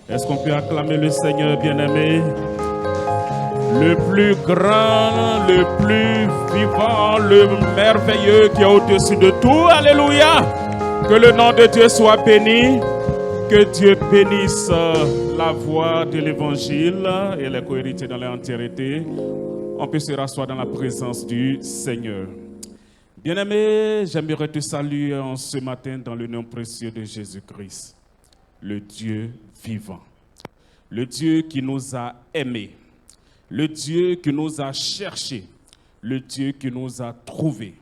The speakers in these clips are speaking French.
Est-ce qu'on peut acclamer le Seigneur bien-aimé? Le plus grand, le plus vivant, le merveilleux qui est au-dessus de tout. Alléluia! Que le nom de Dieu soit béni. Que Dieu bénisse la voix de l'évangile et les co-héritiers dans l'entièreté. On peut se rasseoir dans la présence du Seigneur. Bien-aimé, j'aimerais te saluer en ce matin dans le nom précieux de Jésus-Christ, le Dieu vivant, le Dieu qui nous a aimés, le Dieu qui nous a cherchés, le Dieu qui nous a trouvés,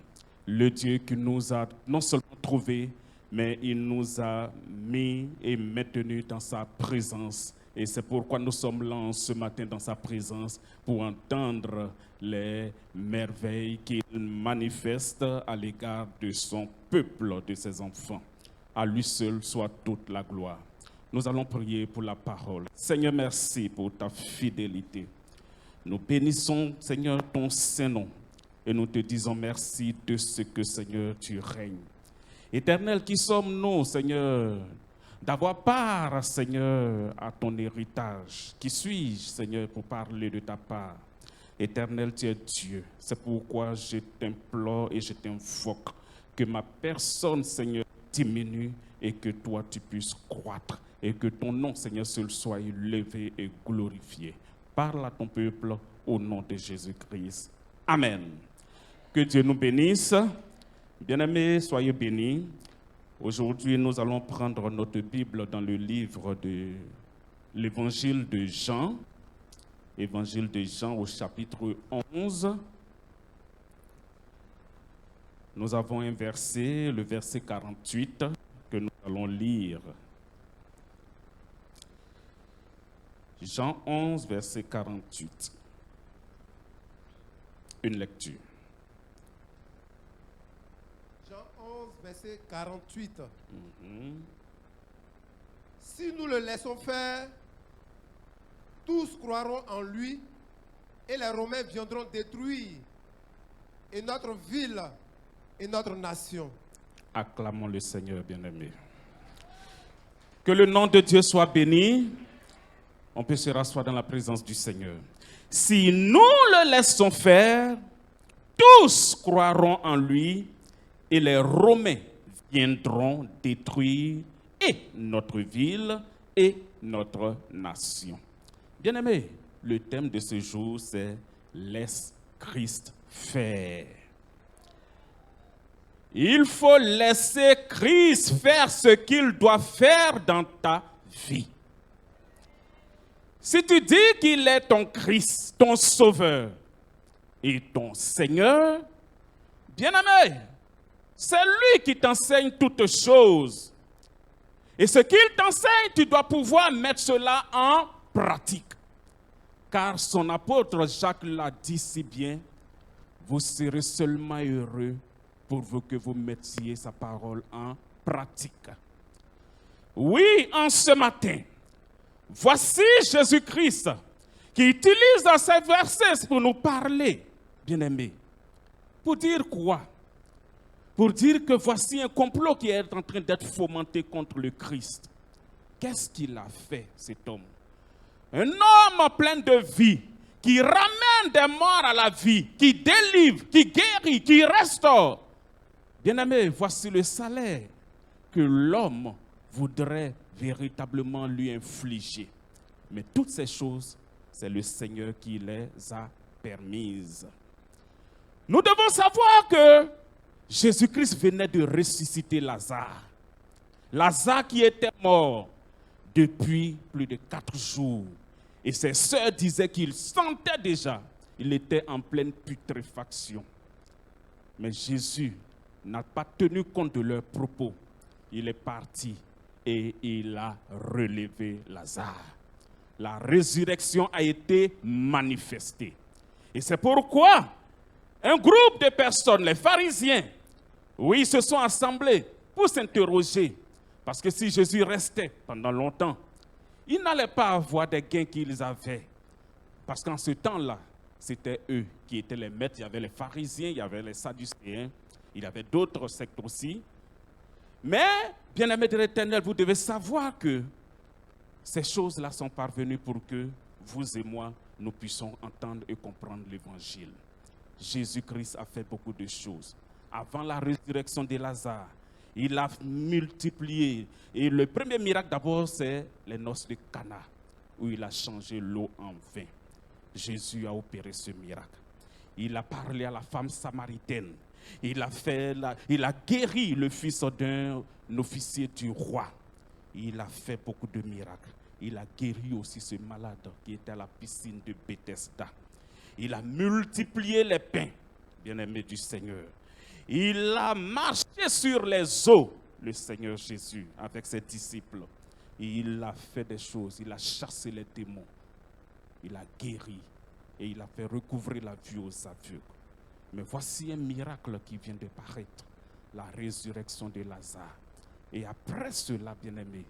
le Dieu qui nous a non seulement trouvés, mais il nous a mis et maintenus dans sa présence. Et c'est pourquoi nous sommes là ce matin dans sa présence pour entendre les merveilles qu'il manifeste à l'égard de son peuple, de ses enfants. À lui seul soit toute la gloire. Nous allons prier pour la parole. Seigneur, merci pour ta fidélité. Nous bénissons, Seigneur, ton Saint-Nom et nous te disons merci de ce que, Seigneur, tu règnes. Éternel, qui sommes-nous, Seigneur, d'avoir part, Seigneur, à ton héritage? Qui suis-je, Seigneur, pour parler de ta part? Éternel, tu es Dieu. C'est pourquoi je t'implore et je t'invoque que ma personne, Seigneur, diminue et que toi, tu puisses croître et que ton nom, Seigneur, seul soit élevé et glorifié. Parle à ton peuple au nom de Jésus-Christ. Amen. Que Dieu nous bénisse. Bien-aimés, soyez bénis. Aujourd'hui, nous allons prendre notre Bible dans le livre de l'Évangile de Jean. Évangile de Jean au chapitre 11. Nous avons un verset, le verset 48, que nous allons lire. Jean 11, verset 48. Une lecture. Verset 48. Si nous le laissons faire, tous croiront en lui et les Romains viendront détruire et notre ville et notre nation. Acclamons le Seigneur bien-aimé. Que le nom de Dieu soit béni. On peut se rasseoir dans la présence du Seigneur. Si nous le laissons faire, tous croiront en lui et les Romains viendront détruire et notre ville et notre nation. Bien-aimés, le thème de ce jour, c'est « Laisse Christ faire ». Il faut laisser Christ faire ce qu'il doit faire dans ta vie. Si tu dis qu'il est ton Christ, ton Sauveur et ton Seigneur, bien-aimé, c'est lui qui t'enseigne toutes choses. Et ce qu'il t'enseigne, tu dois pouvoir mettre cela en pratique. Car son apôtre Jacques l'a dit si bien, vous serez seulement heureux pourvu que vous mettiez sa parole en pratique. Oui, en ce matin, voici Jésus-Christ qui utilise dans ces versets pour nous parler, bien-aimés. Pour dire quoi? Pour dire que voici un complot qui est en train d'être fomenté contre le Christ. Qu'est-ce qu'il a fait, cet homme? Un homme plein de vie, qui ramène des morts à la vie, qui délivre, qui guérit, qui restaure. Bien-aimé, voici le salaire que l'homme voudrait véritablement lui infliger. Mais toutes ces choses, c'est le Seigneur qui les a permises. Nous devons savoir que Jésus-Christ venait de ressusciter Lazare. Lazare qui était mort depuis plus de 4 jours. Et ses sœurs disaient qu'il sentait déjà, il était en pleine putréfaction. Mais Jésus n'a pas tenu compte de leurs propos. Il est parti et il a relevé Lazare. La résurrection a été manifestée. Et c'est pourquoi un groupe de personnes, les pharisiens, oui, se sont assemblés pour s'interroger. Parce que si Jésus restait pendant longtemps, il n'allait pas avoir des gains qu'ils avaient. Parce qu'en ce temps-là, c'était eux qui étaient les maîtres. Il y avait les pharisiens, il y avait les sadducéens, il y avait d'autres sectes aussi. Mais, bien-aimés de l'Éternel, vous devez savoir que Ces choses-là sont parvenues pour que vous et moi, nous puissions entendre et comprendre l'Évangile. Jésus-Christ a fait beaucoup de choses. Avant la résurrection de Lazare, il a multiplié. Et le premier miracle d'abord, c'est les noces de Cana, où il a changé l'eau en vin. Jésus a opéré ce miracle. Il a parlé à la femme samaritaine. Il a guéri le fils d'un officier du roi. Il a fait beaucoup de miracles. Il a guéri aussi ce malade qui était à la piscine de Bethesda. Il a multiplié les pains, bien-aimés du Seigneur. Il a marché sur les eaux, le Seigneur Jésus, avec ses disciples. Il a fait des choses. Il a chassé les démons. Il a guéri. Et il a fait recouvrir la vue aux aveugles. Mais voici un miracle qui vient de paraître. La résurrection de Lazare. Et après cela, bien-aimé,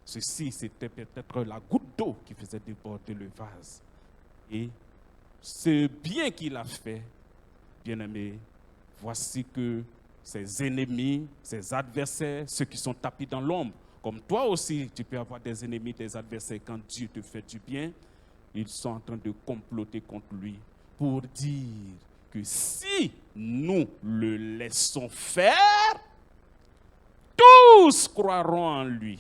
ceci c'était peut-être la goutte d'eau qui faisait déborder le vase. Et ce bien qu'il a fait, bien-aimé, voici que ses ennemis, ses adversaires, ceux qui sont tapis dans l'ombre, comme toi aussi, tu peux avoir des ennemis, des adversaires quand Dieu te fait du bien, ils sont en train de comploter contre lui pour dire que si nous le laissons faire, tous croiront en lui.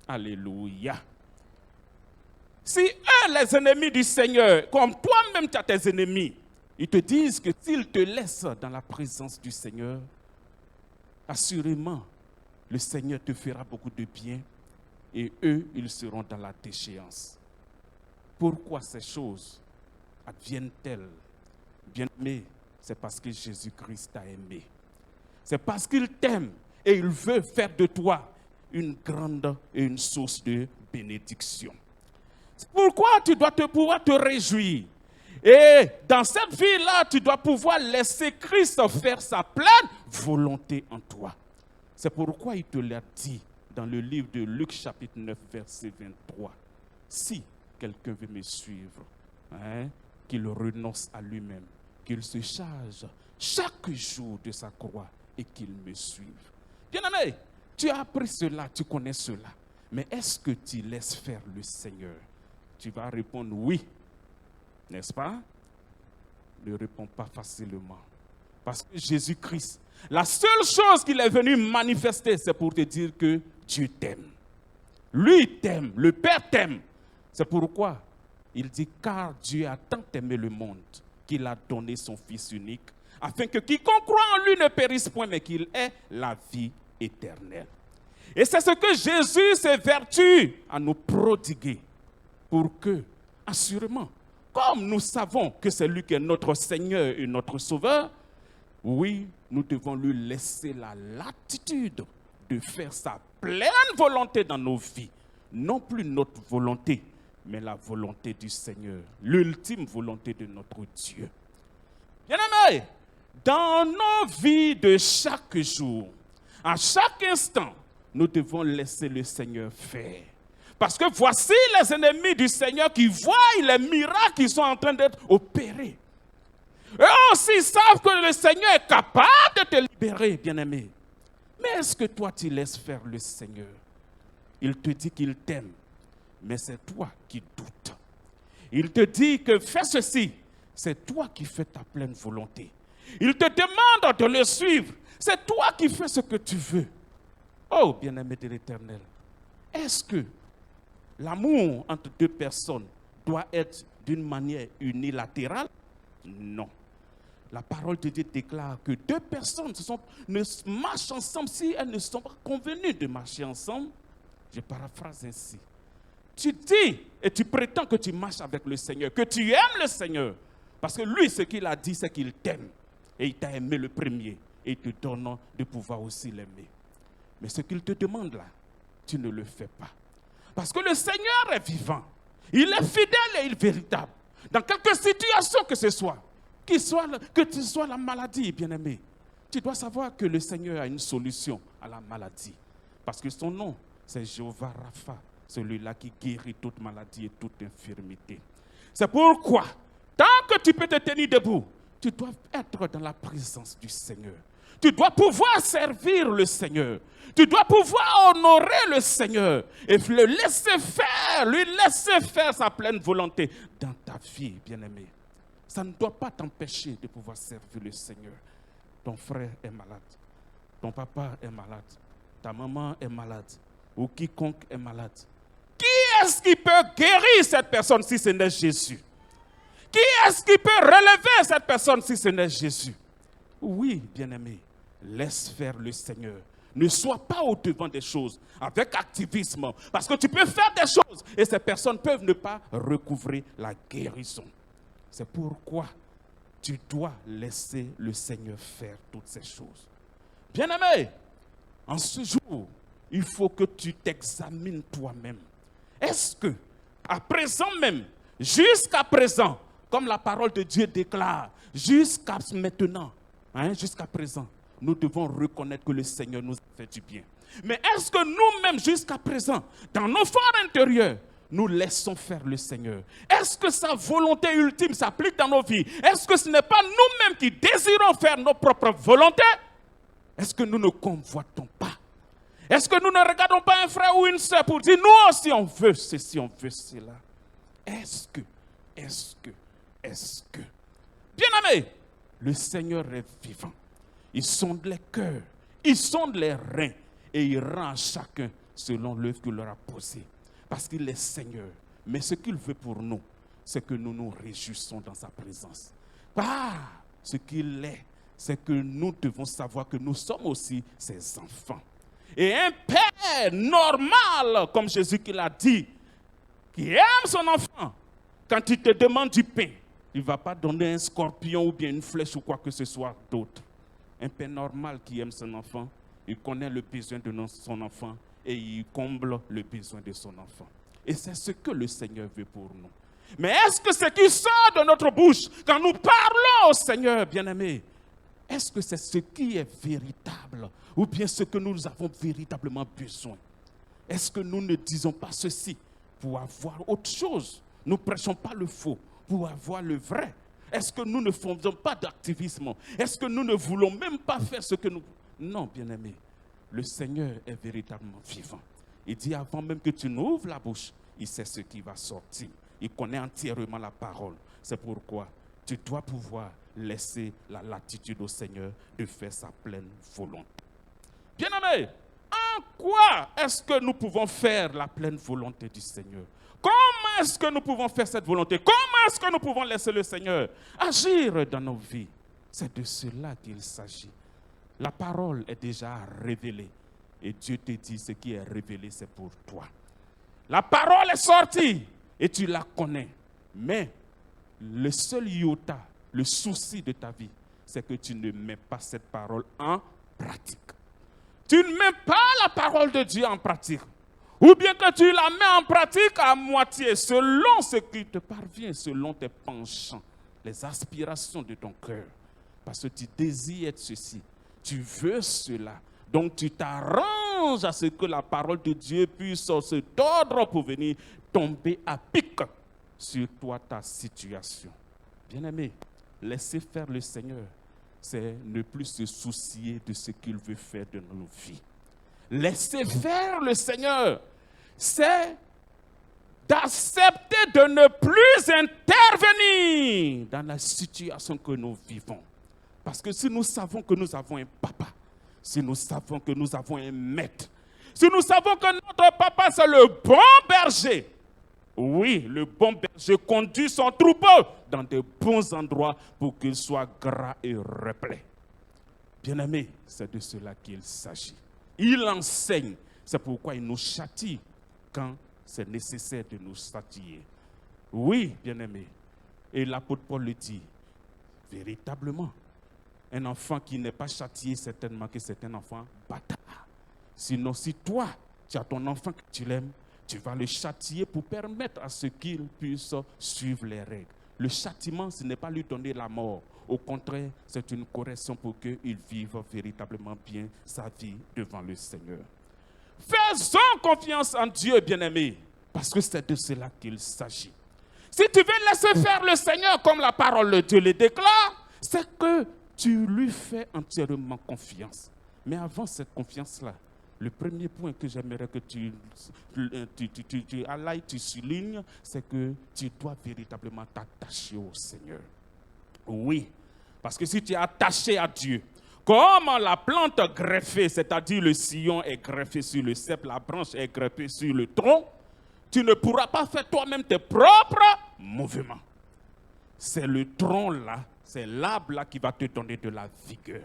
Alléluia. Si eux, les ennemis du Seigneur, comme toi-même tu as tes ennemis, ils te disent que s'ils te laissent dans la présence du Seigneur, assurément, le Seigneur te fera beaucoup de bien et eux, ils seront dans la déchéance. Pourquoi ces choses adviennent-elles? Bien-aimé, c'est parce que Jésus-Christ t'a aimé. C'est parce qu'il t'aime et il veut faire de toi une grande et une source de bénédiction. C'est pourquoi tu dois pouvoir te réjouir. Et dans cette vie-là, tu dois pouvoir laisser Christ faire sa pleine volonté en toi. C'est pourquoi il te l'a dit dans le livre de Luc chapitre 9, verset 23. Si quelqu'un veut me suivre, qu'il renonce à lui-même, qu'il se charge chaque jour de sa croix et qu'il me suive. Bien-aimé, tu as appris cela, tu connais cela. Mais est-ce que tu laisses faire le Seigneur? Tu vas répondre oui, n'est-ce pas? Ne réponds pas facilement. Parce que Jésus-Christ, la seule chose qu'il est venu manifester, c'est pour te dire que Dieu t'aime. Lui t'aime, le Père t'aime. C'est pourquoi il dit, car Dieu a tant aimé le monde qu'il a donné son Fils unique, afin que quiconque croit en lui ne périsse point, mais qu'il ait la vie éternelle. Et c'est ce que Jésus s'évertue à nous prodiguer, pour que, assurément, comme nous savons que c'est lui qui est notre Seigneur et notre Sauveur, oui, nous devons lui laisser la latitude de faire sa pleine volonté dans nos vies. Non plus notre volonté, mais la volonté du Seigneur, l'ultime volonté de notre Dieu. Bien-aimés, dans nos vies de chaque jour, à chaque instant, nous devons laisser le Seigneur faire. Parce que voici les ennemis du Seigneur qui voient les miracles qui sont en train d'être opérés. Eux aussi savent que le Seigneur est capable de te libérer, bien-aimé. Mais est-ce que toi, tu laisses faire le Seigneur? Il te dit qu'il t'aime, mais c'est toi qui doutes. Il te dit que fais ceci, c'est toi qui fais ta pleine volonté. Il te demande de le suivre, c'est toi qui fais ce que tu veux. Oh, bien-aimé de l'Éternel, est-ce que l'amour entre deux personnes doit être d'une manière unilatérale? Non. La parole de Dieu déclare que deux personnes ne marchent ensemble si elles ne sont pas convenues de marcher ensemble. Je paraphrase ainsi. Tu dis et tu prétends que tu marches avec le Seigneur, que tu aimes le Seigneur. Parce que lui, ce qu'il a dit, c'est qu'il t'aime. Et il t'a aimé le premier. Et il te donne de pouvoir aussi l'aimer. Mais ce qu'il te demande là, tu ne le fais pas. Parce que le Seigneur est vivant. Il est fidèle et il est véritable. Dans quelque situation que ce soit, que tu sois la maladie, bien-aimé, tu dois savoir que le Seigneur a une solution à la maladie. Parce que son nom, c'est Jéhovah Rapha, celui-là qui guérit toute maladie et toute infirmité. C'est pourquoi, tant que tu peux te tenir debout, tu dois être dans la présence du Seigneur. Tu dois pouvoir servir le Seigneur. Tu dois pouvoir honorer le Seigneur et le laisser faire, lui laisser faire sa pleine volonté dans ta vie, bien-aimé. Ça ne doit pas t'empêcher de pouvoir servir le Seigneur. Ton frère est malade, ton papa est malade, ta maman est malade, ou quiconque est malade. Qui est-ce qui peut guérir cette personne si ce n'est Jésus? Qui est-ce qui peut relever cette personne si ce n'est Jésus? Oui, bien-aimé, laisse faire le Seigneur. Ne sois pas au devant des choses avec activisme. Parce que tu peux faire des choses et ces personnes peuvent ne pas recouvrer la guérison. C'est pourquoi tu dois laisser le Seigneur faire toutes ces choses. Bien-aimé, en ce jour, il faut que tu t'examines toi-même. Est-ce que, à présent même, jusqu'à présent, comme la parole de Dieu déclare, jusqu'à maintenant, jusqu'à présent, nous devons reconnaître que le Seigneur nous a fait du bien. Mais est-ce que nous-mêmes, jusqu'à présent, dans nos forts intérieurs, nous laissons faire le Seigneur? Est-ce que sa volonté ultime s'applique dans nos vies? Est-ce que ce n'est pas nous-mêmes qui désirons faire nos propres volontés? Est-ce que nous ne convoitons pas? Est-ce que nous ne regardons pas un frère ou une sœur pour dire, nous aussi on veut ceci, on veut cela? Est-ce que Bien-aimé, le Seigneur est vivant. Il sonde les cœurs, il sonde les reins et il rend à chacun selon l'œuvre qu'il leur a posée. Parce qu'il est Seigneur. Mais ce qu'il veut pour nous, c'est que nous nous réjouissons dans sa présence. Ce qu'il est, c'est que nous devons savoir que nous sommes aussi ses enfants. Et un père normal, comme Jésus qui l'a dit, qui aime son enfant, quand il te demande du pain, il ne va pas donner un scorpion ou bien une flèche ou quoi que ce soit d'autre. Un père normal qui aime son enfant, il connaît le besoin de son enfant et il comble le besoin de son enfant. Et c'est ce que le Seigneur veut pour nous. Mais est-ce que ce qui sort de notre bouche, quand nous parlons au Seigneur, bien-aimé, est-ce que c'est ce qui est véritable ou bien ce que nous avons véritablement besoin? Est-ce que nous ne disons pas ceci pour avoir autre chose? Nous ne prêchons pas le faux pour avoir le vrai. Est-ce que nous ne faisons pas d'activisme? Est-ce que nous ne voulons même pas faire ce que nous... Non, bien-aimé, le Seigneur est véritablement vivant. Il dit avant même que tu n'ouvres la bouche, il sait ce qui va sortir. Il connaît entièrement la parole. C'est pourquoi tu dois pouvoir laisser la latitude au Seigneur de faire sa pleine volonté. Bien-aimé, en quoi est-ce que nous pouvons faire la pleine volonté du Seigneur? Comment est-ce que nous pouvons faire cette volonté? Comment est-ce que nous pouvons laisser le Seigneur agir dans nos vies? C'est de cela qu'il s'agit. La parole est déjà révélée. Et Dieu te dit ce qui est révélé, c'est pour toi. La parole est sortie et tu la connais. Mais le seul iota, le souci de ta vie, c'est que tu ne mets pas cette parole en pratique. Tu ne mets pas la parole de Dieu en pratique. Ou bien que tu la mets en pratique à moitié, selon ce qui te parvient, selon tes penchants, les aspirations de ton cœur. Parce que tu désires ceci, tu veux cela. Donc tu t'arranges à ce que la parole de Dieu puisse se tordre pour venir tomber à pic sur toi, ta situation. Bien-aimé, laisser faire le Seigneur, c'est ne plus se soucier de ce qu'il veut faire de nos vies. Laisser faire le Seigneur, c'est d'accepter de ne plus intervenir dans la situation que nous vivons. Parce que si nous savons que nous avons un papa, si nous savons que nous avons un maître, si nous savons que notre papa c'est le bon berger, oui, le bon berger conduit son troupeau dans de bons endroits pour qu'il soit gras et replet. Bien-aimé, c'est de cela qu'il s'agit. Il enseigne, c'est pourquoi il nous châtie quand c'est nécessaire de nous châtier. Oui, bien-aimé, et l'apôtre Paul le dit, véritablement, un enfant qui n'est pas châtié, certainement que c'est un enfant bâtard. Sinon, si toi, tu as ton enfant que tu l'aimes, tu vas le châtier pour permettre à ce qu'il puisse suivre les règles. Le châtiment, ce n'est pas lui donner la mort. Au contraire, c'est une correction pour qu'il vive véritablement bien sa vie devant le Seigneur. Faisons confiance en Dieu, bien-aimé, parce que c'est de cela qu'il s'agit. Si tu veux laisser faire le Seigneur comme la parole de Dieu le déclare, c'est que tu lui fais entièrement confiance. Mais avant cette confiance-là, le premier point que j'aimerais que tu soulignes, c'est que tu dois véritablement t'attacher au Seigneur. Oui, parce que si tu es attaché à Dieu, comme la plante greffée, c'est-à-dire le sillon est greffé sur le cep, la branche est greffée sur le tronc, tu ne pourras pas faire toi-même tes propres mouvements. C'est le tronc là, c'est l'arbre là qui va te donner de la vigueur.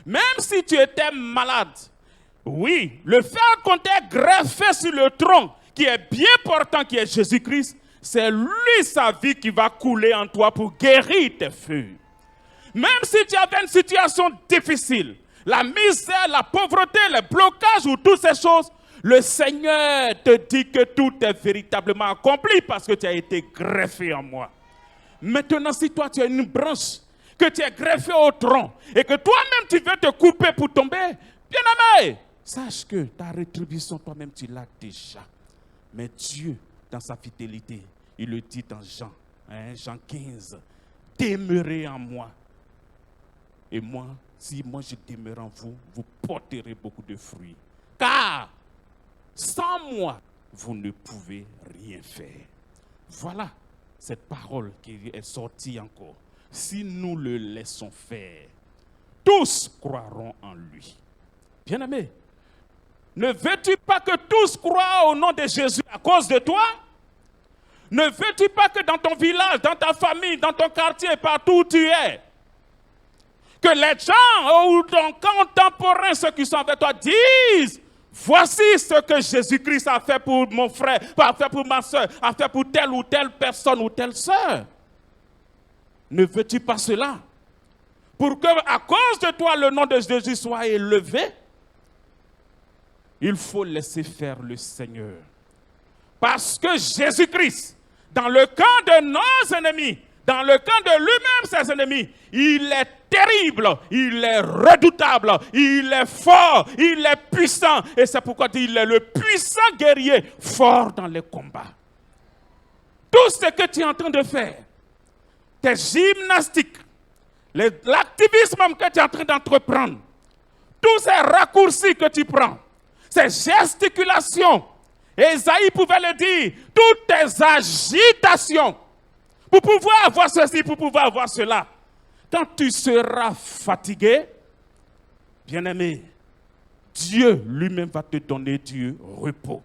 Même si tu étais malade, oui, le fait qu'on t'ait greffé sur le tronc, qui est bien portant, qui est Jésus-Christ, c'est lui sa vie qui va couler en toi pour guérir tes feuilles. Même si tu avais une situation difficile, la misère, la pauvreté, les blocages ou toutes ces choses, le Seigneur te dit que tout est véritablement accompli parce que tu as été greffé en moi. Maintenant, si toi tu as une branche, que tu es greffé au tronc et que toi-même tu veux te couper pour tomber, bien-aimé, sache que ta rétribution toi-même tu l'as déjà. Mais Dieu, dans sa fidélité, il le dit dans Jean 15, demeurez en moi. Et moi, si moi je demeure en vous, vous porterez beaucoup de fruits. Car sans moi, vous ne pouvez rien faire. Voilà cette parole qui est sortie encore. Si nous le laissons faire, tous croiront en lui. Bien-aimé, ne veux-tu pas que tous croient au nom de Jésus à cause de toi? Ne veux-tu pas que dans ton village, dans ta famille, dans ton quartier, partout où tu es, que les gens ou ton contemporain, ceux qui sont avec toi, disent: voici ce que Jésus-Christ a fait pour mon frère, a fait pour ma soeur, a fait pour telle ou telle personne ou telle soeur. Ne veux-tu pas cela? Pour que, à cause de toi, le nom de Jésus soit élevé, il faut laisser faire le Seigneur. Parce que Jésus-Christ, dans le camp de nos ennemis, dans le camp de lui-même, ses ennemis, il est terrible, il est redoutable, il est fort, il est puissant. Et c'est pourquoi il est le puissant guerrier, fort dans les combats. Tout ce que tu es en train de faire, tes gymnastiques, l'activisme que tu es en train d'entreprendre, tous ces raccourcis que tu prends, ces gesticulations, Ésaïe pouvait le dire, toutes tes agitations, pour pouvoir avoir ceci, pour pouvoir avoir cela. Quand tu seras fatigué, bien-aimé, Dieu lui-même va te donner du repos.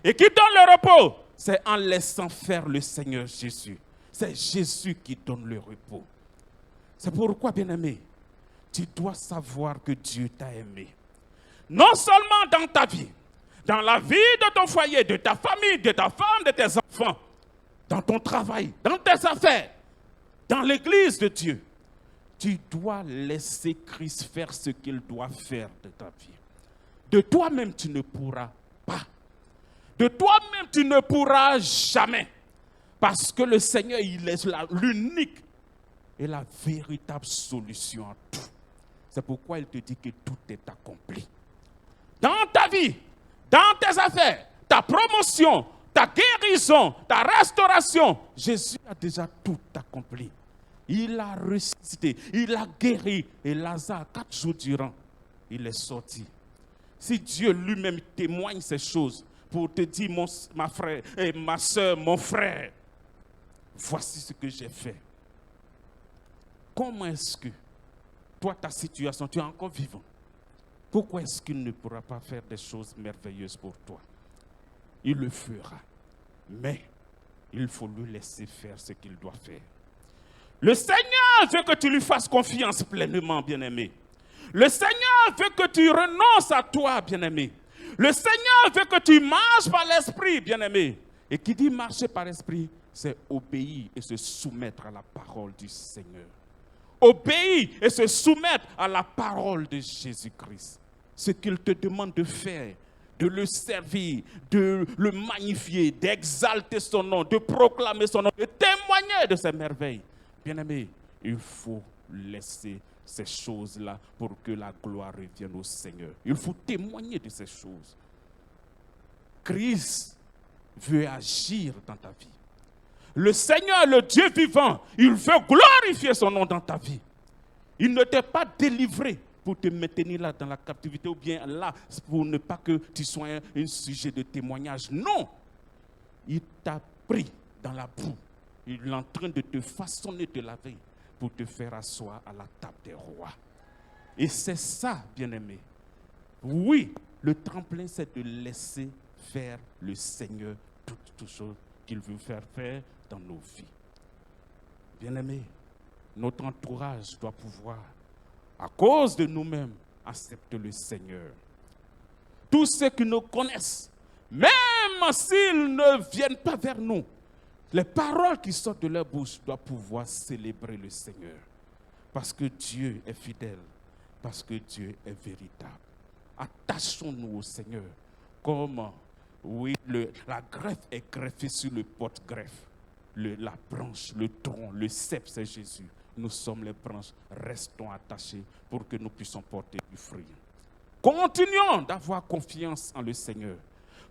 Et qui donne le repos? C'est en laissant faire le Seigneur Jésus. C'est Jésus qui donne le repos. C'est pourquoi, bien-aimé, tu dois savoir que Dieu t'a aimé. Non seulement dans ta vie, dans la vie de ton foyer, de ta famille, de ta femme, de tes enfants, dans ton travail, dans tes affaires, dans l'église de Dieu. Tu dois laisser Christ faire ce qu'il doit faire de ta vie. De toi-même, tu ne pourras pas. De toi-même, tu ne pourras jamais. Parce que le Seigneur, il est l'unique et la véritable solution à tout. C'est pourquoi il te dit que tout est accompli. Dans ta vie, dans tes affaires, ta promotion, ta guérison, ta restauration, Jésus a déjà tout accompli. Il a ressuscité, il a guéri. Et Lazare, 4 jours durant, il est sorti. Si Dieu lui-même témoigne ces choses pour te dire, ma frère, ma soeur, mon frère, voici ce que j'ai fait. Comment est-ce que toi, ta situation, tu es encore vivant? Pourquoi est-ce qu'il ne pourra pas faire des choses merveilleuses pour toi? Il le fera. Mais il faut lui laisser faire ce qu'il doit faire. Le Seigneur veut que tu lui fasses confiance pleinement, bien-aimé. Le Seigneur veut que tu renonces à toi, bien-aimé. Le Seigneur veut que tu marches par l'esprit, bien-aimé. Et qui dit marcher par l'esprit, c'est obéir et se soumettre à la parole du Seigneur. Obéir et se soumettre à la parole de Jésus-Christ. Ce qu'il te demande de faire, de le servir, de le magnifier, d'exalter son nom, de proclamer son nom, de témoigner de ses merveilles. Bien-aimé, il faut laisser ces choses-là pour que la gloire revienne au Seigneur. Il faut témoigner de ces choses. Christ veut agir dans ta vie. Le Seigneur, le Dieu vivant, il veut glorifier son nom dans ta vie. Il ne t'a pas délivré pour te maintenir là dans la captivité ou bien là pour ne pas que tu sois un sujet de témoignage. Non, il t'a pris dans la boue. Il est en train de te façonner, te laver pour te faire asseoir à la table des rois. Et c'est ça, bien-aimé. Oui, le tremplin, c'est de laisser faire le Seigneur toutes choses qu'il veut faire dans nos vies. Bien-aimé, notre entourage doit pouvoir, à cause de nous-mêmes, accepter le Seigneur. Tous ceux qui nous connaissent, même s'ils ne viennent pas vers nous, les paroles qui sortent de leur bouche doivent pouvoir célébrer le Seigneur. Parce que Dieu est fidèle, parce que Dieu est véritable. Attachons-nous au Seigneur comme, oui, la greffe est greffée sur le porte-greffe. La branche, le tronc, le cep, c'est Jésus. Nous sommes les branches, restons attachés pour que nous puissions porter du fruit. Continuons d'avoir confiance en le Seigneur.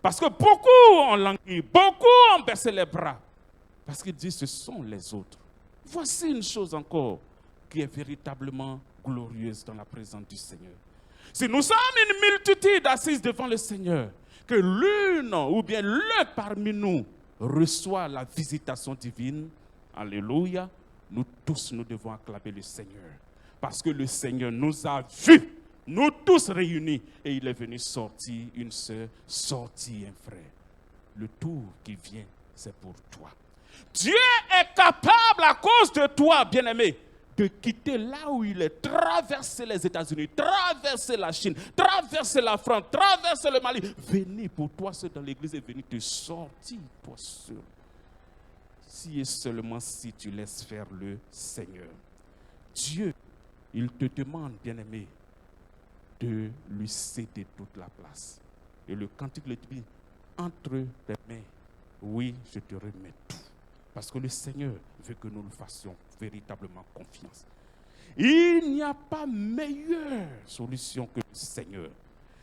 Parce que beaucoup ont langui, beaucoup ont baissé les bras. Parce qu'il dit, ce sont les autres. Voici une chose encore qui est véritablement glorieuse dans la présence du Seigneur. Si nous sommes une multitude assise devant le Seigneur, que l'une ou bien l'un parmi nous reçoit la visitation divine, alléluia, nous tous nous devons acclamer le Seigneur. Parce que le Seigneur nous a vus, nous tous réunis, et il est venu sortir une sœur, sortir un frère. Le tour qui vient, c'est pour toi. Dieu est capable à cause de toi, bien-aimé, de quitter là où il est, traverser les États-Unis, traverser la Chine, traverser la France, traverser le Mali, venir pour toi seul dans l'église et venir te sortir toi seul. Si et seulement si tu laisses faire le Seigneur. Dieu, il te demande, bien-aimé, de lui céder toute la place. Et le cantique le dit, entre tes mains, oui, je te remets tout. Parce que le Seigneur veut que nous le fassions véritablement confiance. Il n'y a pas meilleure solution que le Seigneur.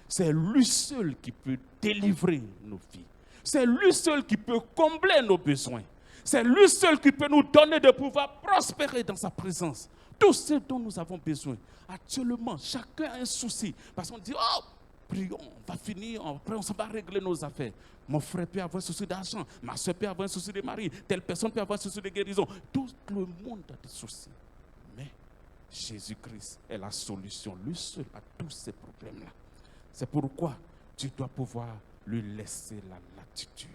C'est lui seul qui peut délivrer nos vies. C'est lui seul qui peut combler nos besoins. C'est lui seul qui peut nous donner de pouvoir prospérer dans sa présence. Tout ce dont nous avons besoin. Actuellement, chacun a un souci. Parce qu'on dit, oh, prions, on va finir, après on va régler nos affaires. Mon frère peut avoir un souci d'argent, ma soeur peut avoir un souci de mari, telle personne peut avoir un souci de guérison. Tout le monde a des soucis. Mais Jésus-Christ est la solution, lui seul à tous ces problèmes-là. C'est pourquoi tu dois pouvoir lui laisser la latitude,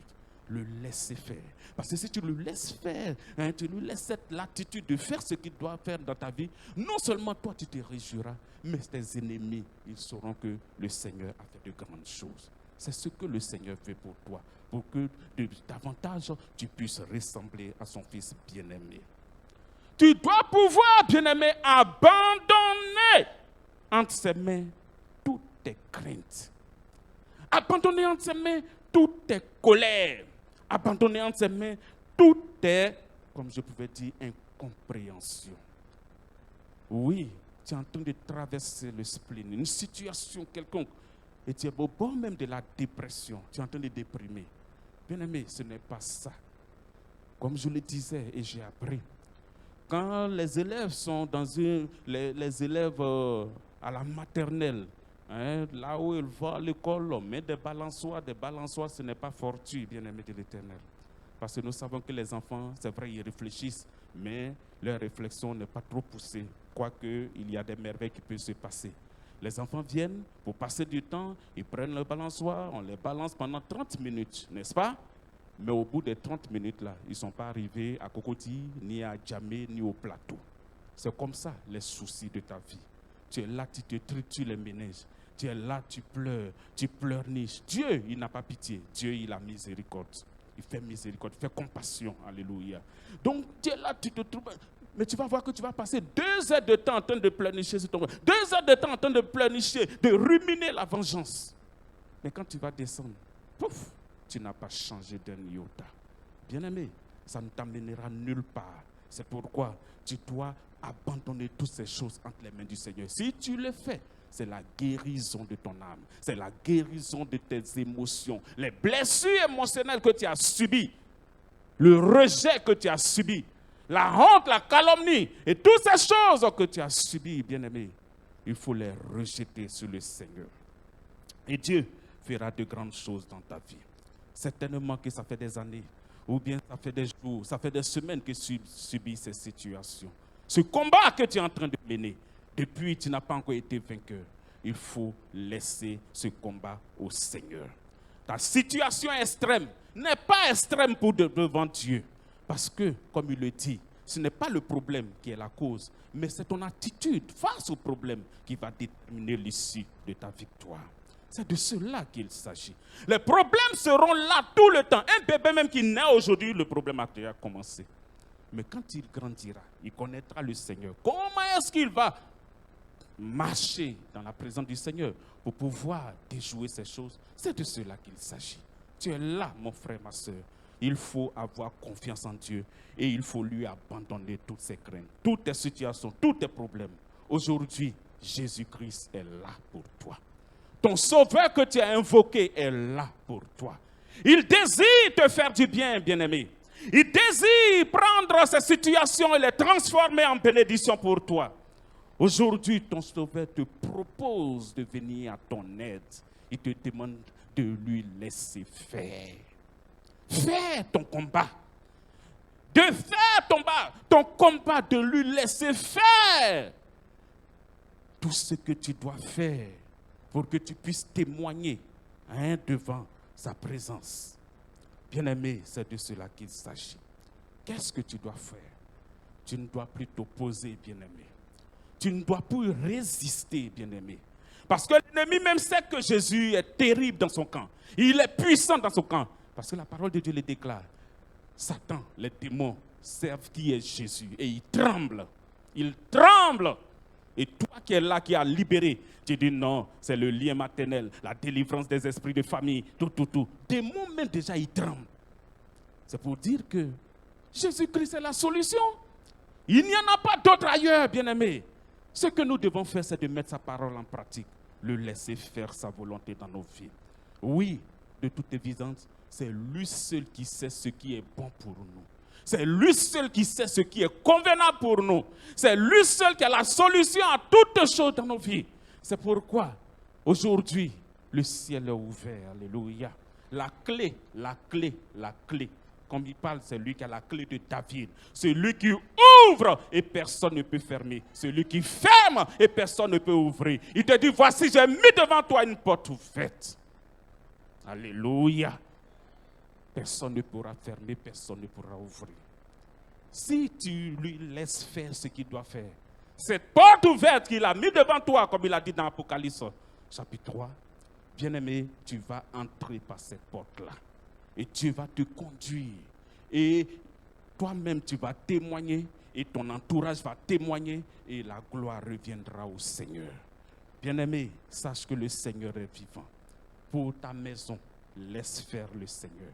le laisser faire. Parce que si tu le laisses faire, tu lui laisses cette latitude de faire ce qu'il doit faire dans ta vie, non seulement toi tu te réjouiras, mais tes ennemis, ils sauront que le Seigneur a fait de grandes choses. C'est ce que le Seigneur fait pour toi, pour que davantage tu puisses ressembler à son Fils bien-aimé. Tu dois pouvoir, bien-aimé, abandonner entre ses mains toutes tes craintes. Abandonner entre ses mains toutes tes colères. Abandonner entre ses mains toutes tes, comme je pouvais dire, incompréhensions. Oui, tu es en train de traverser le spleen, une situation quelconque, et tu es au bord même de la dépression, tu es en train de déprimer. Bien-aimé, ce n'est pas ça. Comme je le disais et j'ai appris, quand les élèves sont dans les élèves à la maternelle, là où ils vont à l'école, on met des balançoires, ce n'est pas fortuit, bien-aimé de l'Éternel. Parce que nous savons que les enfants, c'est vrai, ils réfléchissent, mais leur réflexion n'est pas trop poussée, quoique il y a des merveilles qui peuvent se passer. Les enfants viennent pour passer du temps, ils prennent le balançoire, on les balance pendant 30 minutes, n'est-ce pas? Mais au bout des 30 minutes, là, ils ne sont pas arrivés à Cocody, ni à Djamé, ni au plateau. C'est comme ça les soucis de ta vie. Tu es là, tu te tritures les méninges. Tu es là, tu pleurniches. Dieu, il n'a pas pitié. Dieu, il a miséricorde. Il fait miséricorde, il fait compassion. Alléluia. Donc, tu es là, tu te trouves. Mais tu vas voir que tu vas passer 2 heures de temps en train de pleurnicher sur ton frère. 2 heures de temps en train de pleurnicher, de ruminer la vengeance. Mais quand tu vas descendre, pouf, tu n'as pas changé d'un iota. Bien-aimé, ça ne t'amènera nulle part. C'est pourquoi tu dois abandonner toutes ces choses entre les mains du Seigneur. Si tu le fais, c'est la guérison de ton âme. C'est la guérison de tes émotions. Les blessures émotionnelles que tu as subies, le rejet que tu as subi, la honte, la calomnie et toutes ces choses que tu as subies, bien-aimé, il faut les rejeter sur le Seigneur. Et Dieu fera de grandes choses dans ta vie. Certainement que ça fait des années, ou bien ça fait des jours, ça fait des semaines que tu subis ces situations. Ce combat que tu es en train de mener, depuis tu n'as pas encore été vainqueur. Il faut laisser ce combat au Seigneur. Ta situation extrême n'est pas extrême pour devant Dieu. Parce que, comme il le dit, ce n'est pas le problème qui est la cause, mais c'est ton attitude face au problème qui va déterminer l'issue de ta victoire. C'est de cela qu'il s'agit. Les problèmes seront là tout le temps. Un bébé même qui naît aujourd'hui, le problème a déjà commencé. Mais quand il grandira, il connaîtra le Seigneur. Comment est-ce qu'il va marcher dans la présence du Seigneur pour pouvoir déjouer ces choses? C'est de cela qu'il s'agit. Tu es là, mon frère, ma soeur. Il faut avoir confiance en Dieu et il faut lui abandonner toutes ses craintes, toutes tes situations, tous tes problèmes. Aujourd'hui, Jésus-Christ est là pour toi. Ton sauveur que tu as invoqué est là pour toi. Il désire te faire du bien, bien-aimé. Il désire prendre ces situations et les transformer en bénédiction pour toi. Aujourd'hui, ton sauveur te propose de venir à ton aide. Il te demande de lui laisser faire. Fais ton combat. De faire ton combat, de lui laisser faire tout ce que tu dois faire pour que tu puisses témoigner devant sa présence. Bien-aimé, c'est de cela qu'il s'agit. Qu'est-ce que tu dois faire? Tu ne dois plus t'opposer, bien-aimé. Tu ne dois plus résister, bien-aimé. Parce que l'ennemi même sait que Jésus est terrible dans son camp. Il est puissant dans son camp. Parce que la parole de Dieu le déclare. Satan, les démons, servent qui est Jésus. Et ils tremblent. Ils tremblent. Et toi qui es là, qui as libéré, tu dis non, c'est le lien maternel, la délivrance des esprits de famille, tout. Démons même déjà, ils tremblent. C'est pour dire que Jésus-Christ est la solution. Il n'y en a pas d'autre ailleurs, bien-aimés. Ce que nous devons faire, c'est de mettre sa parole en pratique, le laisser faire sa volonté dans nos vies. Oui, de toute évidence, c'est lui seul qui sait ce qui est bon pour nous. C'est lui seul qui sait ce qui est convenable pour nous. C'est lui seul qui a la solution à toutes choses dans nos vies. C'est pourquoi, aujourd'hui, le ciel est ouvert. Alléluia. La clé. Comme il parle, c'est lui qui a la clé de David. C'est lui qui ouvre et personne ne peut fermer. C'est lui qui ferme et personne ne peut ouvrir. Il te dit, voici, j'ai mis devant toi une porte ouverte. Alléluia. Personne ne pourra fermer, personne ne pourra ouvrir. Si tu lui laisses faire ce qu'il doit faire, cette porte ouverte qu'il a mis devant toi, comme il a dit dans Apocalypse chapitre 3, bien-aimé, tu vas entrer par cette porte-là. Et Dieu va te conduire. Et toi-même, tu vas témoigner. Et ton entourage va témoigner. Et la gloire reviendra au Seigneur. Bien-aimé, sache que le Seigneur est vivant. Pour ta maison, laisse faire le Seigneur.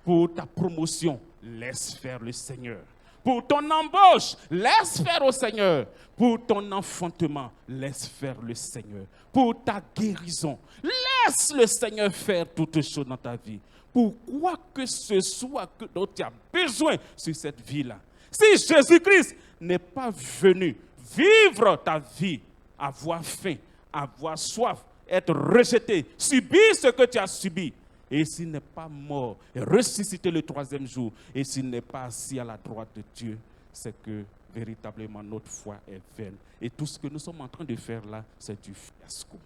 Pour ta promotion, laisse faire le Seigneur. Pour ton embauche, laisse faire au Seigneur. Pour ton enfantement, laisse faire le Seigneur. Pour ta guérison, laisse le Seigneur faire toutes choses dans ta vie. Pour quoi que ce soit dont tu as besoin sur cette vie-là. Si Jésus-Christ n'est pas venu vivre ta vie, avoir faim, avoir soif, être rejeté, subir ce que tu as subi, et s'il n'est pas mort et ressuscité le troisième jour, et s'il n'est pas assis à la droite de Dieu, c'est que véritablement notre foi est vaine. Et tout ce que nous sommes en train de faire là, c'est du fiasco.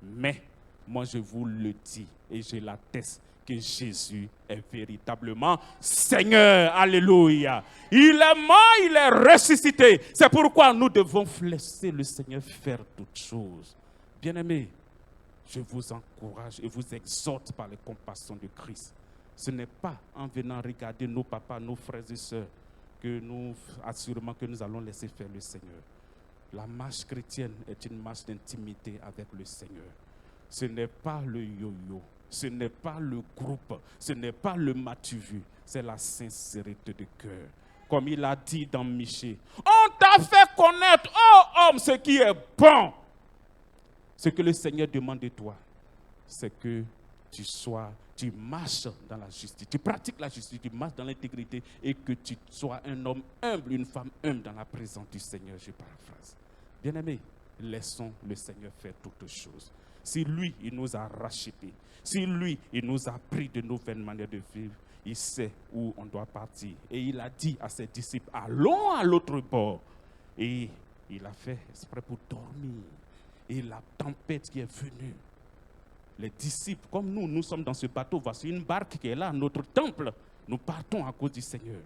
Mais moi je vous le dis et je l'atteste que Jésus est véritablement Seigneur. Alléluia. Il est mort, il est ressuscité. C'est pourquoi nous devons laisser le Seigneur faire toutes choses. Bien-aimés, je vous encourage et vous exhorte par les compassions de Christ. Ce n'est pas en venant regarder nos papas, nos frères et sœurs, que nous, assurément que nous allons laisser faire le Seigneur. La marche chrétienne est une marche d'intimité avec le Seigneur. Ce n'est pas le yo-yo, ce n'est pas le groupe, ce n'est pas le matu-vu, c'est la sincérité de cœur. Comme il a dit dans Michée, on t'a fait connaître, oh homme, ce qui est bon. Ce que le Seigneur demande de toi, c'est que tu marches dans la justice, tu pratiques la justice, tu marches dans l'intégrité et que tu sois un homme humble, une femme humble dans la présence du Seigneur, je paraphrase. Bien-aimés, laissons le Seigneur faire toutes choses. Si lui, il nous a rachetés, si lui, il nous a pris de nouvelles manières de vivre, il sait où on doit partir. Et il a dit à ses disciples, allons à l'autre bord. Et il a fait exprès pour dormir. Et la tempête qui est venue, les disciples, comme nous sommes dans ce bateau, voici une barque qui est là, notre temple. Nous partons à cause du Seigneur.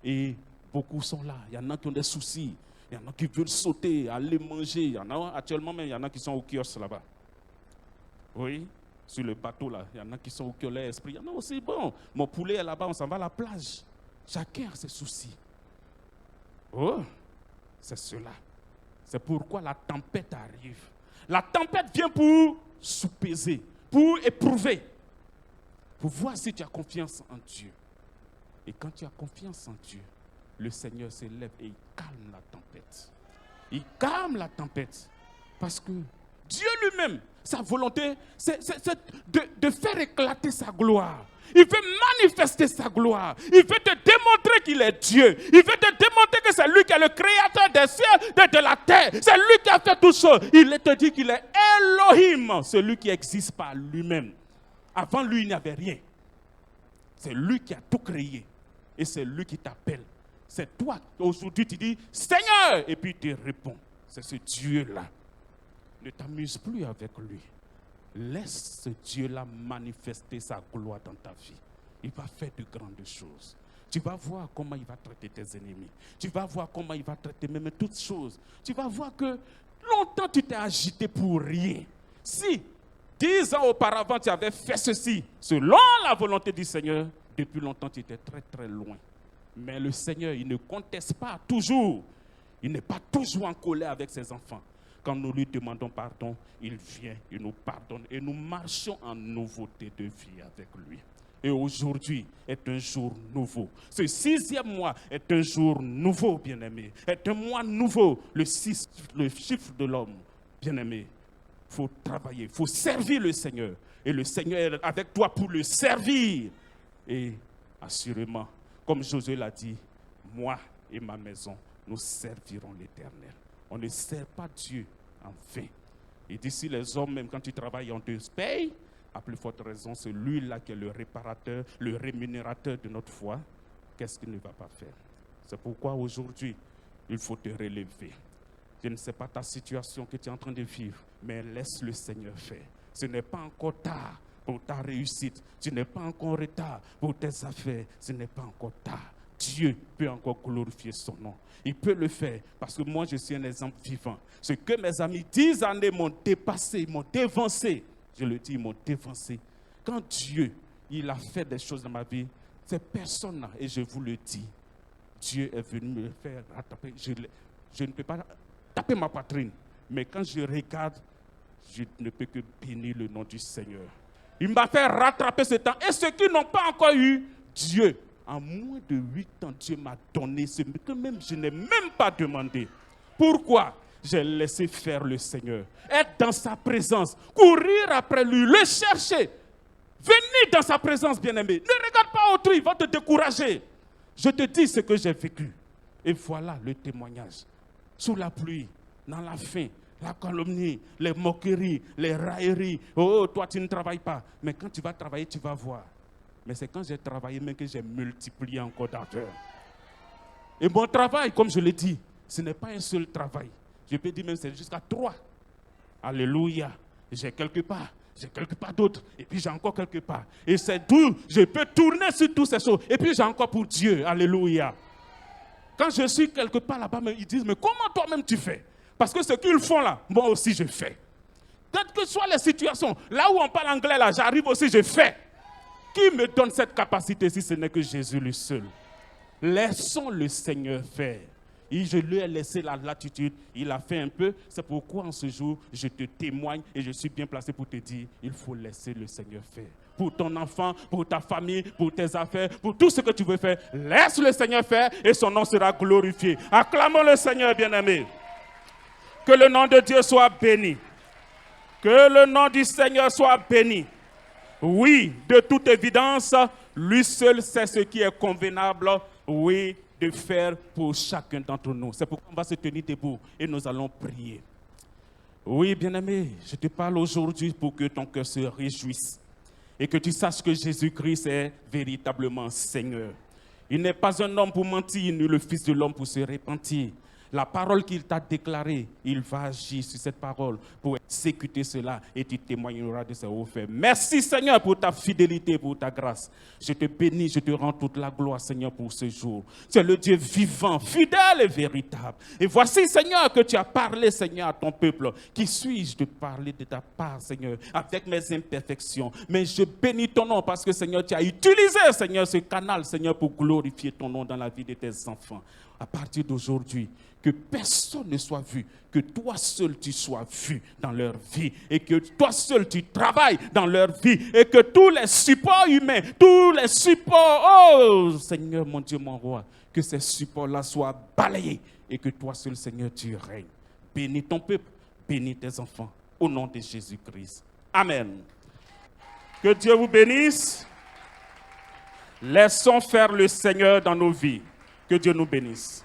Et beaucoup sont là. Il y en a qui ont des soucis. Il y en a qui veulent sauter, aller manger. Il y en a actuellement même, il y en a qui sont au kiosque là-bas. Oui, sur le bateau là, il y en a qui sont au kiosque, l'esprit. Il y en a aussi, bon, mon poulet est là-bas, on s'en va à la plage. Chacun a ses soucis. Oh, c'est cela. C'est pourquoi la tempête arrive. La tempête vient pour soupéser, pour éprouver, pour voir si tu as confiance en Dieu. Et quand tu as confiance en Dieu, le Seigneur s'élève et il calme la tempête. Il calme la tempête. Parce que Dieu lui-même, sa volonté, c'est de faire éclater sa gloire. Il veut manifester sa gloire. Il veut te démontrer qu'il est Dieu. Il veut te démontrer que c'est lui qui est le créateur des cieux et de la terre. C'est lui qui a fait tout ça. Il te dit qu'il est Elohim, celui qui existe par lui-même. Avant lui, il n'y avait rien. C'est lui qui a tout créé. Et c'est lui qui t'appelle. C'est toi, aujourd'hui, tu dis Seigneur, et puis tu réponds. C'est ce Dieu-là. Ne t'amuse plus avec lui. Laisse ce Dieu-là manifester sa gloire dans ta vie. Il va faire de grandes choses. Tu vas voir comment il va traiter tes ennemis. Tu vas voir comment il va traiter même toutes choses. Tu vas voir que longtemps tu t'es agité pour rien. Si 10 ans auparavant tu avais fait ceci, selon la volonté du Seigneur, depuis longtemps tu étais très très loin. Mais le Seigneur, il ne conteste pas toujours. Il n'est pas toujours en colère avec ses enfants. Quand nous lui demandons pardon, il vient, il nous pardonne et nous marchons en nouveauté de vie avec lui. Et aujourd'hui est un jour nouveau. Ce 6e mois est un jour nouveau, bien-aimé. Est un mois nouveau, le chiffre de l'homme, bien-aimé. Il faut travailler, il faut servir le Seigneur. Et le Seigneur est avec toi pour le servir. Et assurément, comme Josué l'a dit, moi et ma maison, nous servirons l'Éternel. On ne sert pas Dieu en vain. Et d'ici les hommes, même quand tu travailles, on te paye. À plus forte raison, c'est lui-là qui est le réparateur, le rémunérateur de notre foi. Qu'est-ce qu'il ne va pas faire? C'est pourquoi aujourd'hui, il faut te relever. Je ne sais pas ta situation que tu es en train de vivre, mais laisse le Seigneur faire. Ce n'est pas encore tard pour ta réussite. Tu n'es pas encore en retard pour tes affaires. Ce n'est pas encore tard. Dieu peut encore glorifier son nom. Il peut le faire parce que moi, je suis un exemple vivant. Ce que mes amis 10 années m'ont dépassé, m'ont dévancé. Je le dis, ils m'ont dévancé. Quand Dieu, il a fait des choses dans ma vie, ces personnes-là, et je vous le dis, Dieu est venu me faire rattraper. Je ne peux pas taper ma poitrine. Mais quand je regarde, je ne peux que bénir le nom du Seigneur. Il m'a fait rattraper ce temps. Et ceux qui n'ont pas encore eu Dieu, en moins de 8 ans, Dieu m'a donné ce que même je n'ai même pas demandé. Pourquoi? J'ai laissé faire le Seigneur. Être dans sa présence. Courir après lui. Le chercher. Venir dans sa présence, bien-aimé. Ne regarde pas autrui, il va te décourager. Je te dis ce que j'ai vécu. Et voilà le témoignage. Sous la pluie, dans la faim, la calomnie, les moqueries, les railleries. Oh, toi tu ne travailles pas. Mais quand tu vas travailler, tu vas voir. Mais c'est quand j'ai travaillé même que j'ai multiplié encore d'ardeur. Et mon travail, comme je l'ai dit, ce n'est pas un seul travail. Je peux dire même c'est jusqu'à 3. Alléluia. J'ai quelque part d'autre. Et puis j'ai encore quelque part. Et c'est d'où je peux tourner sur toutes ces choses. Et puis j'ai encore pour Dieu. Alléluia. Quand je suis quelque part là-bas, ils disent, mais comment toi-même tu fais? Parce que ce qu'ils font là, moi aussi je fais. Quelles que soient les situations, là où on parle anglais, là, j'arrive aussi, je fais. Qui me donne cette capacité si ce n'est que Jésus lui seul? Laissons le Seigneur faire. Et je lui ai laissé la latitude, il a fait un peu. C'est pourquoi en ce jour, je te témoigne et je suis bien placé pour te dire, il faut laisser le Seigneur faire. Pour ton enfant, pour ta famille, pour tes affaires, pour tout ce que tu veux faire, laisse le Seigneur faire et son nom sera glorifié. Acclamons le Seigneur, bien-aimé. Que le nom de Dieu soit béni. Que le nom du Seigneur soit béni. Oui, de toute évidence, lui seul sait ce qui est convenable, oui, de faire pour chacun d'entre nous. C'est pourquoi on va se tenir debout et nous allons prier. Oui, bien-aimé, je te parle aujourd'hui pour que ton cœur se réjouisse et que tu saches que Jésus-Christ est véritablement Seigneur. Il n'est pas un homme pour mentir, ni le Fils de l'homme pour se repentir. La parole qu'il t'a déclarée, il va agir sur cette parole pour exécuter cela et tu témoigneras de ses hauts faits. Merci Seigneur pour ta fidélité, pour ta grâce. Je te bénis, je te rends toute la gloire Seigneur pour ce jour. Tu es le Dieu vivant, fidèle et véritable. Et voici Seigneur que tu as parlé Seigneur à ton peuple. Qui suis-je de parler de ta part Seigneur avec mes imperfections? Mais je bénis ton nom parce que Seigneur tu as utilisé Seigneur ce canal Seigneur pour glorifier ton nom dans la vie de tes enfants. À partir d'aujourd'hui, que personne ne soit vu, que toi seul tu sois vu dans leur vie et que toi seul tu travailles dans leur vie et que tous les supports humains, tous les supports, oh Seigneur mon Dieu, mon roi, que ces supports-là soient balayés et que toi seul Seigneur tu règnes. Bénis ton peuple, bénis tes enfants, au nom de Jésus-Christ. Amen. Que Dieu vous bénisse. Laissons faire le Seigneur dans nos vies. Que Dieu nous bénisse.